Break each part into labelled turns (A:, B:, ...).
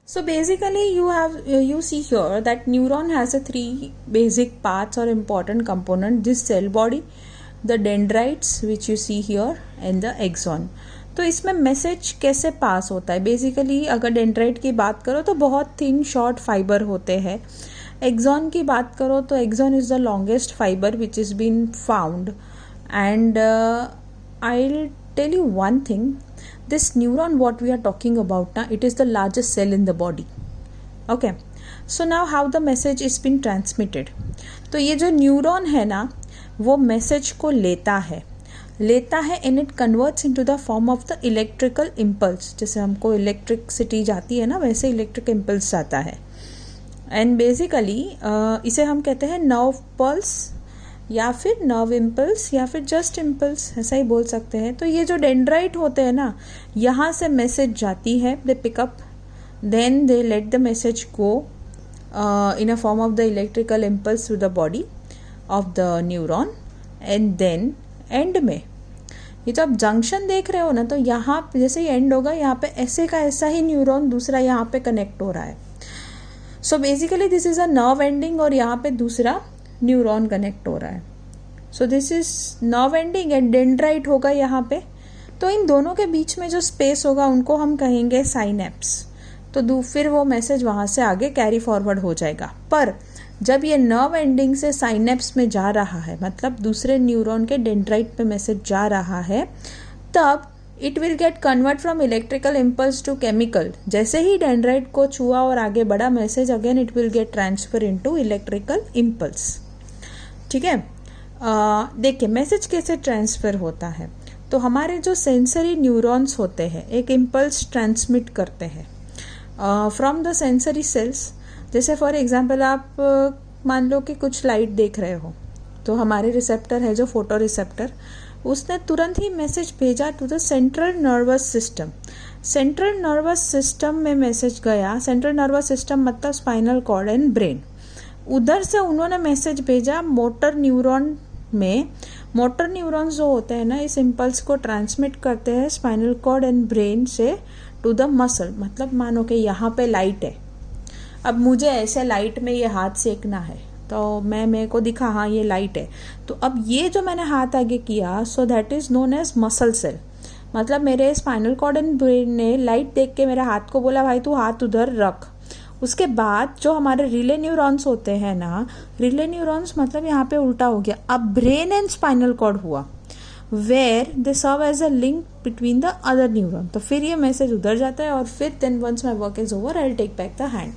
A: So basically you see here that neuron has a three basic parts or important component: this cell body, the dendrites which you see here, and the axon. तो इसमें message कैसे पास होता है? Basically अगर dendrite की बात करो तो बहुत थिन शॉर्ट फाइबर होते हैं. एक्सॉन की बात करो तो axon is the longest fibre which is been found. And I will tell you one thing. This neuron what we are talking about now, it is the largest cell in the body. Okay, so now how the message is been transmitted. तो ये जो neuron है ना वो message को लेता है and it converts into the form of the electrical impulse. जैसे हमको इलेक्ट्रिसिटी जाती है ना, वैसे इलेक्ट्रिक इम्पल्स जाता है. एंड बेसिकली इसे हम कहते हैं नर्व पल्स या फिर नर्व इम्पल्स या फिर जस्ट इम्पल्स, ऐसा ही बोल सकते हैं. तो ये जो डेंड्राइट होते हैं ना, यहाँ से मैसेज जाती है, they pick up, then they let the message go in a form of the electrical impulse to the body of the neuron. And then end में ये जो आप जंक्शन देख रहे हो ना, तो यहाँ जैसे ही एंड होगा यहाँ पे ऐसे का ऐसा ही न्यूरॉन दूसरा यहाँ पे कनेक्ट हो रहा है. So basically this is a nerve ending और यहाँ पे दूसरा न्यूरॉन कनेक्ट हो रहा है. सो this is nerve ending and dendrite होगा यहाँ पे. तो इन दोनों के बीच में जो स्पेस होगा उनको हम कहेंगे साइनेप्स. तो फिर वो मैसेज वहाँ से आगे कैरी फॉरवर्ड हो जाएगा. पर जब ये नर्व एंडिंग से साइनेप्स में जा रहा है, मतलब दूसरे न्यूरॉन के डेंड्राइट पे मैसेज जा रहा है, तब it will get convert from electrical impulse to chemical. जैसे ही डेंड्राइट को छुआ और आगे बढ़ा message, again it will get transfer into electrical impulse. ठीक है. देखिए मैसेज कैसे ट्रांसफ़र होता है. तो हमारे जो सेंसरी न्यूरॉन्स होते हैं एक इम्पल्स ट्रांसमिट करते हैं फ्रॉम द सेंसरी सेल्स. जैसे फॉर एग्जांपल आप मान लो कि कुछ लाइट देख रहे हो, तो हमारे रिसेप्टर है जो फोटो रिसेप्टर, उसने तुरंत ही मैसेज भेजा to the central nervous system. Central nervous system में मैसेज गया. सेंट्रल नर्वस सिस्टम मतलब स्पाइनल कॉर्ड एंड ब्रेन. उधर से उन्होंने मैसेज भेजा मोटर न्यूरॉन में. मोटर न्यूरॉन्स जो होते हैं ना, इस इम्पल्स को ट्रांसमिट करते हैं स्पाइनल कॉर्ड एंड ब्रेन से टू द मसल. मतलब मानो कि यहाँ पे लाइट है, अब मुझे ऐसे लाइट में ये हाथ सेकना है, तो मेरे को दिखा हाँ ये लाइट है. तो अब ये जो मैंने हाथ आगे किया, so that is known as muscle cell. मतलब मेरे स्पाइनल कॉर्ड एंड ब्रेन ने लाइट देख के मेरे हाथ को बोला भाई तू हाथ उधर रख. उसके बाद जो हमारे रिले न्यूरॉन्स होते हैं ना, रिले न्यूरॉन्स मतलब यहाँ पे उल्टा हो गया, अब ब्रेन एंड स्पाइनल कॉर्ड हुआ, where they serve as a link between the other neuron. तो फिर ये मैसेज उधर जाता है और फिर then once my work is over I will take back the hand.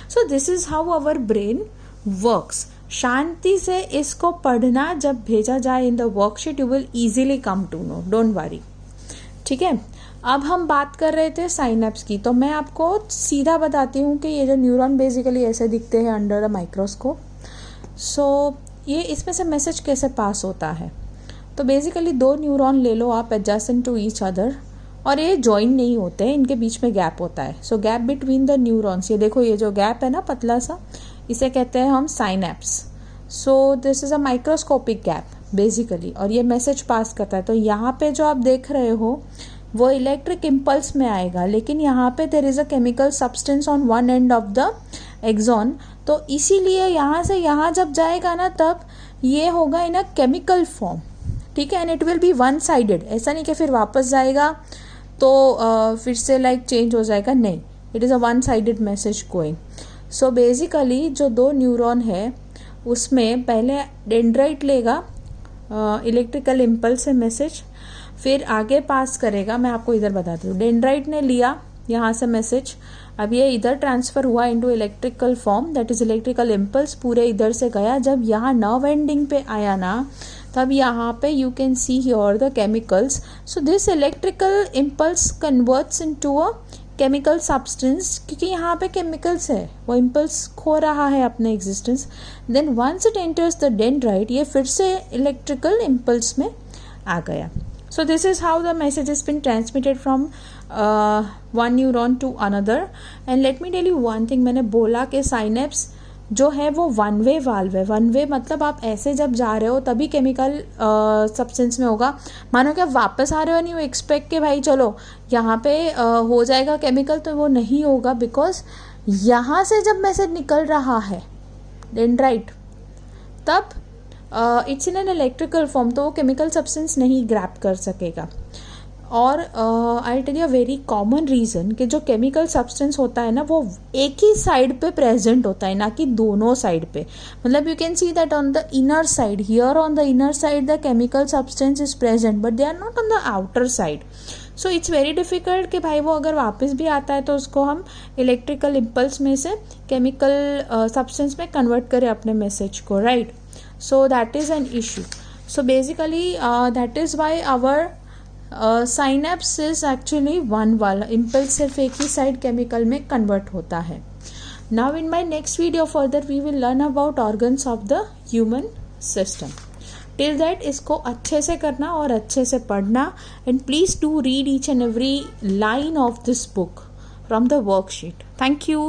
A: So this is how our brain works. शांति से इसको पढ़ना, जब भेजा जाए in the worksheet you will easily come to know, don't worry. ठीक है. अब हम बात कर रहे थे साइनेप्स की, तो मैं आपको सीधा बताती हूँ कि ये जो न्यूरॉन बेसिकली ऐसे दिखते हैं अंडर अ माइक्रोस्कोप. सो ये इसमें से मैसेज कैसे पास होता है. तो बेसिकली दो न्यूरॉन ले लो आप एडजेसेंट टू ईच अदर, और ये जॉइन नहीं होते हैं, इनके बीच में गैप होता है. सो गैप बिटवीन द न्यूरॉन्स, ये देखो ये जो गैप है ना पतला सा, इसे कहते हैं हम synapse. So this is a microscopic gap basically, और ये मैसेज पास करता है. तो यहाँ पे जो आप देख रहे हो वो इलेक्ट्रिक इम्पल्स में आएगा, लेकिन यहाँ पे there is a chemical substance on one end of the axon. तो इसीलिए यहाँ से यहाँ जब जाएगा ना, तब ये होगा इन अ केमिकल फॉर्म. ठीक है. And it will be one sided. ऐसा नहीं कि फिर वापस जाएगा तो फिर से लाइक चेंज हो जाएगा, नहीं. It is a one sided message going. So basically जो दो न्यूरॉन है उसमें पहले डेंड्राइट लेगा इलेक्ट्रिकल इम्पल्स से मैसेज, फिर आगे पास करेगा. मैं आपको इधर बताती हूँ. डेंड्राइट ने लिया यहाँ से मैसेज, अब ये इधर ट्रांसफ़र हुआ into electrical form, that is electrical impulse पूरे इधर से गया. जब यहाँ नर्व एंडिंग पे आया ना, तब यहाँ पे you can see here the chemicals. So this electrical impulse converts into a chemical substance, क्योंकि यहाँ पे केमिकल्स है, वो इम्पल्स खो रहा है अपने existence. Then once it enters the dendrite, ये फिर से इलेक्ट्रिकल इम्पल्स में आ गया. So this is how the message has been transmitted from one neuron to another. And let me tell you one thing, मैंने बोला कि साइनेप्स जो है वो वन वे वाल्व है। वन वे मतलब आप ऐसे जब जा रहे हो तभी केमिकल सब्सटेंस में होगा। मानो कि आप वापस आ रहे हो, नहीं वो एक्सपेक्ट कि भाई चलो यहाँ पे हो जाएगा केमिकल, तो वो नहीं होगा, बिकॉज यहाँ से जब मैसेज निकल रहा है डेंड्राइट, तब it's in an electrical form, तो वो केमिकल सब्सटेंस नहीं ग्रैब कर सकेगा। और I tell you a very common reason कि जो केमिकल सब्सटेंस होता है ना वो एक ही साइड पे प्रेजेंट होता है, ना कि दोनों साइड पे। मतलब you can see that on the inner side, here on the inner side the chemical substance is present, but they are not on the outer side. So it's very difficult कि भाई वो अगर वापस भी आता है तो उसको हम इलेक्ट्रिकल इम्पल्स में से केमिकल सब्सटेंस में कन्वर्ट करें अपने मैसेज को, right. So that is an issue. So basically that is why our synapse is actually one वाला इम्पल्स सिर्फ एक ही साइड केमिकल में कन्वर्ट होता है। Now in my next video further we will learn about organs of the human system. Till that इसको अच्छे से करना और अच्छे से पढ़ना, and please do read each and every line of this book from the worksheet. Thank you.